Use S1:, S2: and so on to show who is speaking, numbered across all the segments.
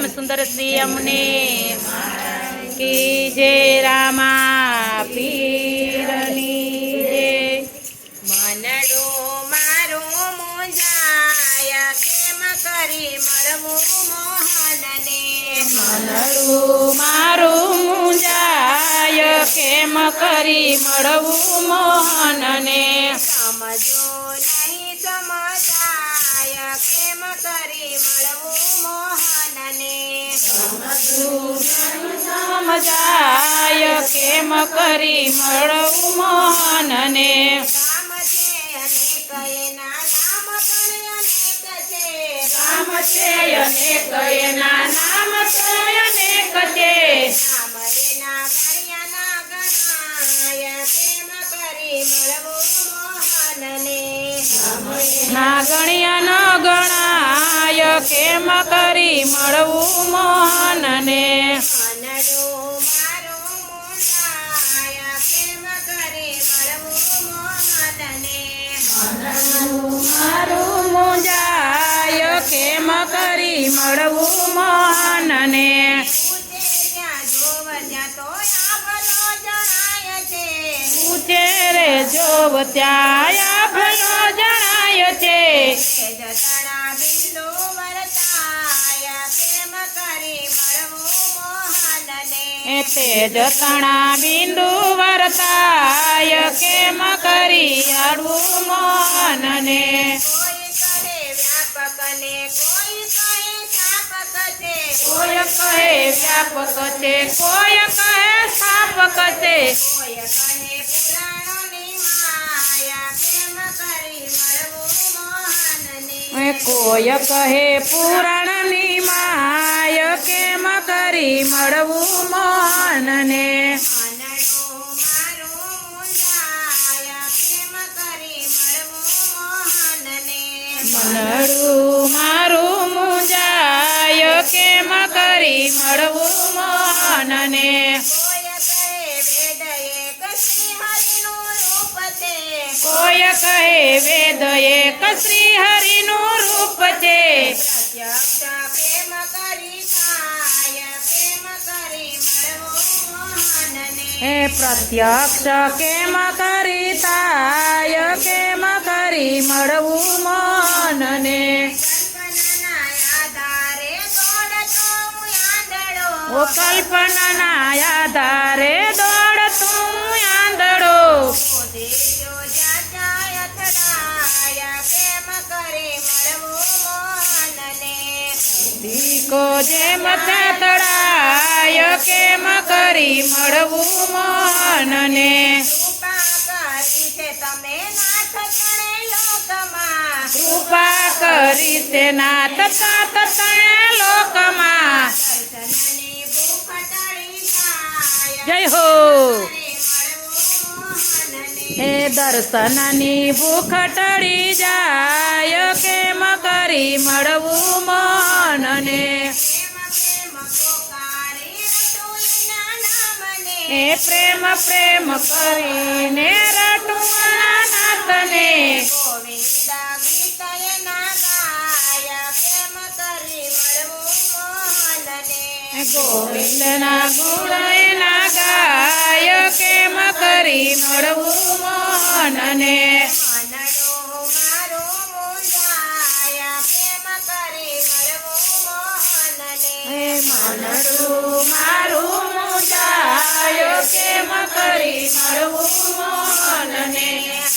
S1: શ્યામ સુંદર શ્રી અમને કી જય રામા પીરની જય
S2: મનડો મારું મુંજાય કેમ કરી મળવું મોહનને
S1: મનડું મારું મુંજાય કેમ કરી મળવું મોહનને
S2: સમજો નહીં સમજાય કેમ કરી મળવું મોહનને
S1: સમજાય કેમ કરી મળવું મોહનને
S2: કામ છે અનેક એના નામ પણ અનેક છે
S1: કામ છે અનેક એના નામ તો અનેક છે
S2: નામ એના ગણ્યાના ગણાય કેમ કરી મળવું મોહનને
S1: ના ગણ્યા ન ગણાય કેમ કરી મળવું મોહનને
S2: મનડો મારું મુંજાય કેમ કરી મળવું મોહનને
S1: મારું મુંજાય કેમ કરી મળવું મોહનને
S2: પૂછે જ્યાં જોવ ત્યાં તો આભલો જણાય છે
S1: પૂછે રે જોવ ત્યાં ભલો જણાય છે
S2: તે જતણા બિંદુ વર્તાય કેમ કરી મળવું મોહનને
S1: તે જતણા બિંદુ વર્તાય કેમ કરી આડવું મોહનને
S2: કોઈ કહે વ્યાપક ને કોઈ કહે સ્થાપક છે
S1: કોઈ કહે વ્યાપક છે કોઈ કહે સ્થાપક છે
S2: કોઈ કહે પુરાણોની માયા કેમ કરી મળવું મોહનને
S1: કોઈ કહે પુરાણની માય કેમ કરી મળવું મોહનને
S2: મનડો મારું મુંજાય કેમ કરી મળવું મોહનને
S1: મનડું મારું મુંજાય કેમ કરી મળવું મોહનને
S2: કોઈ કહે વેદ એક શ્રી હરિનું રૂપ છે
S1: કોઈ કહે વેદ એક શ્રી હરિનું રૂપ છે
S2: પ્રત્યક્ષ પ્રેમ કરી થાય પ્રેમ કરી મળવું મોહનને
S1: હે પ્રત્યક્ષ કેમ કરી થાય કેમ કરી મળવું મોહનને
S2: કલ્પનાના આધારે દોડતો આંધળો
S1: ઓ કલ્પનાના આધારે દોડતું આંધળો
S2: મોદી જો જાચાય અથડાય કેમ કરી મળવું મોહનને
S1: દીકો જેમ તળાય કેમ કરી મળવું મોહનને
S2: કૃપા કરી છે તમે નાથ તણે લોકમાં
S1: કૃપા કરી છે નાથ સાત તણે લોકમાં
S2: દર્શનની ભૂખ ટળી જાય
S1: જય હો
S2: કરી મળવું મોહનને
S1: હે દર્શનની ભૂખ ટળી જાય કેમ કરી મળવું મોહનને
S2: પ્રેમ પ્રેમ પોકારી રટુના નામને
S1: હે પ્રેમ પ્રેમ કરીને રટુઆ નાથને
S2: ગોવિંદા ગીતય ના ગાય કેમ કરી મળવું મોહનને
S1: ગોવિંદના ગુણ એના ગાય કેમ કરી મળવું મોહનને
S2: મનડો મારું મુંજાય કેમ કરી મળવું મોહનને
S1: હે મનડું મારું મુંજાય કેમ કરી મળવું મોહનને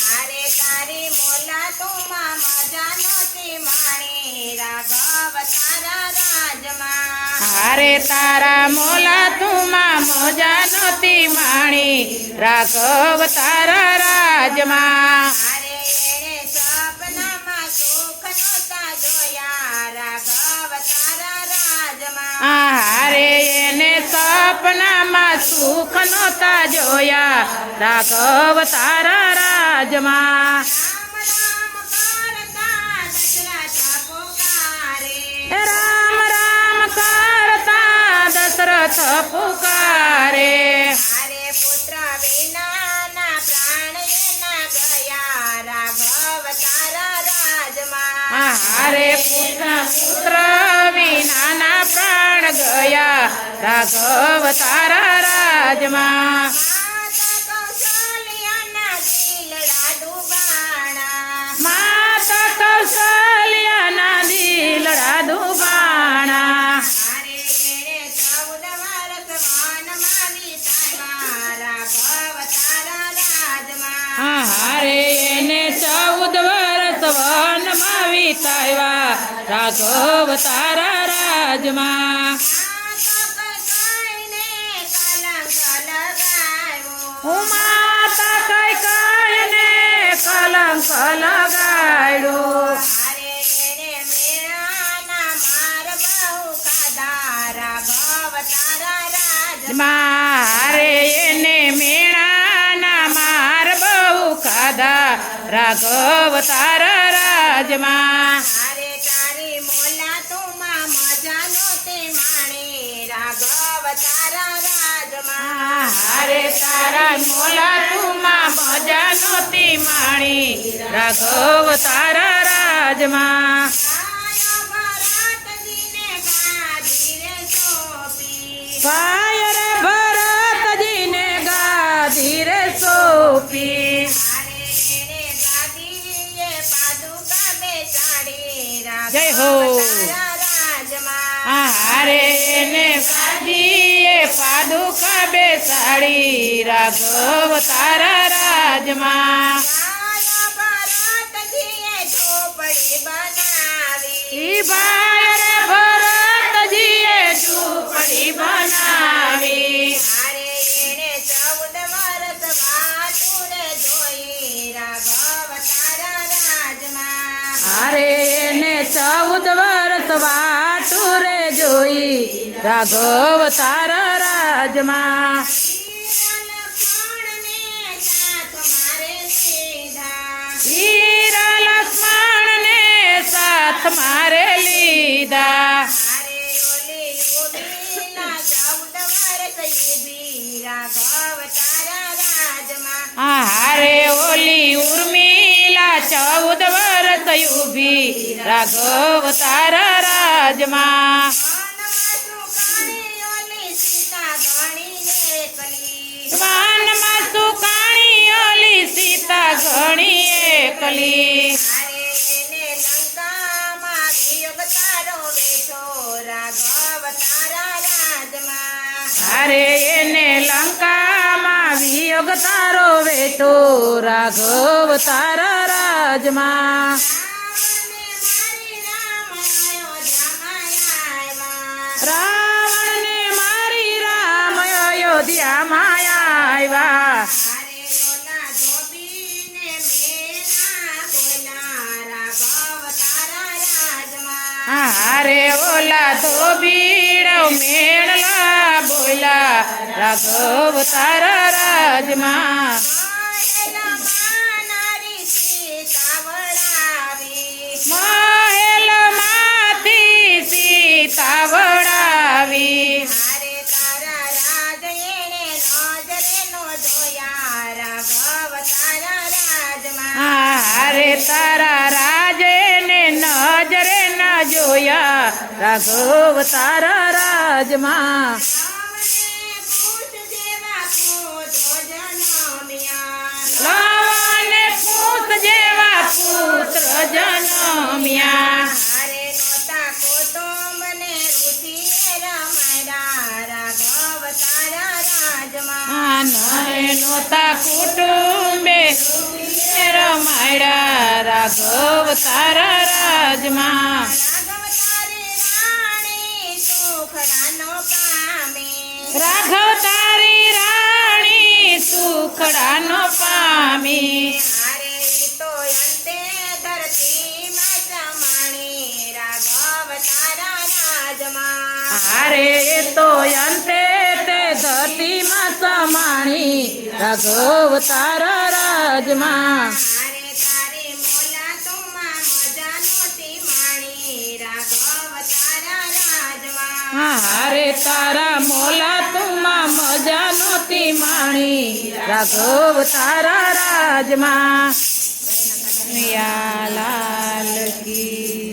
S2: હારે તારી મોલા તુમાં મજા નહોતી માણી રાઘવ તારા રાજમાં
S1: હારે તારા મોલા તુમાં મોજા નહોતી માણી રાઘવ તારા રાજમાં
S2: હારે એણે સપનામાં સુખ નહોતા જોયા રાઘવ તારા રાજમાં
S1: હારે એને સપનામાં સુખ નહોતા જોયા રાઘવ તારા રાજમાં
S2: રામ રામ કરતા દશરથ પુકારે
S1: રામ રામ કરતા દશરથ પુકારે
S2: હારે પુત્ર વિનાના પ્રાણ એના ગયા રાઘવ તારા રાજમાં
S1: હારે પુત્ર પુત્ર વિનાના પ્રાણ રાઘવ તારા રાજમાં
S2: માતા કૌશલ્યાના દિલડા દુબાણા
S1: હારે એને 14 વર્ષ વનમાં વિતાવ્યા રાઘવ તારા રાજમાં હું માતા કઈ કઈને કલંક લગાડ્યો મારે એને મેણાના માર બહુ ખાધા રાઘવ તારા રાજમાં
S2: તારી મોલા તુમાં મજા નોતી માણી રાઘવ તારા રાજમાં
S1: હારે તારા મોલા તુમાં મજા નહોતી માણી રાઘવ તારા રાજમાં ભાઈ રે ભરતજીને ગાદી રે સોંપી જય હો હારે એને ગાદીએ પાદુકા બેસાડી રાઘવ તારા રાજમાં ઈ ભાઈ રે ભરતજીએ ઝૂંપડી બનાવી હારે એને 14 વર્ષ વાટું રે જોઈ રાઘવ તારા રાજમાં હીરા લક્ષ્મણને સાથ મારે લીધા હારે ઓલી ઉર્મિલા 14 વર્ષ ઊભી રાઘવ તારા રાજમાં વાનમાં સુકાણી ઓલી સીતા ઘણી એકલી હારે એને લંકામાં વિયોગ તારો વેઠો રાઘવ તારા રાજમાં રાવણને મારી રામ અયોધ્યામાં આવ્યા હારે ઓલા ધોબીડો મેળલા બોલા રાઘવ તારા રાજમાં મહેલમાંથી સીતા વળાવી હારે તારા રાજને નજરે ન જોયા રાઘવ તારા રાજમાં લવને પૂત જેવા પુત્ર જન્મ્યા નરે નોતા કુટુંબે રમાડ્યા રાઘવ તારા રાજમાં રાઘવ તારી રાણી સુખડાનો પામી હારે તો અંતે તે ધરતીમાં સમાણી રાઘવ તારા રાજમાં હારે તારા મોલા તુમાં મજા નહોતી માણી રાઘવ તારા રાજમાં લાલ કી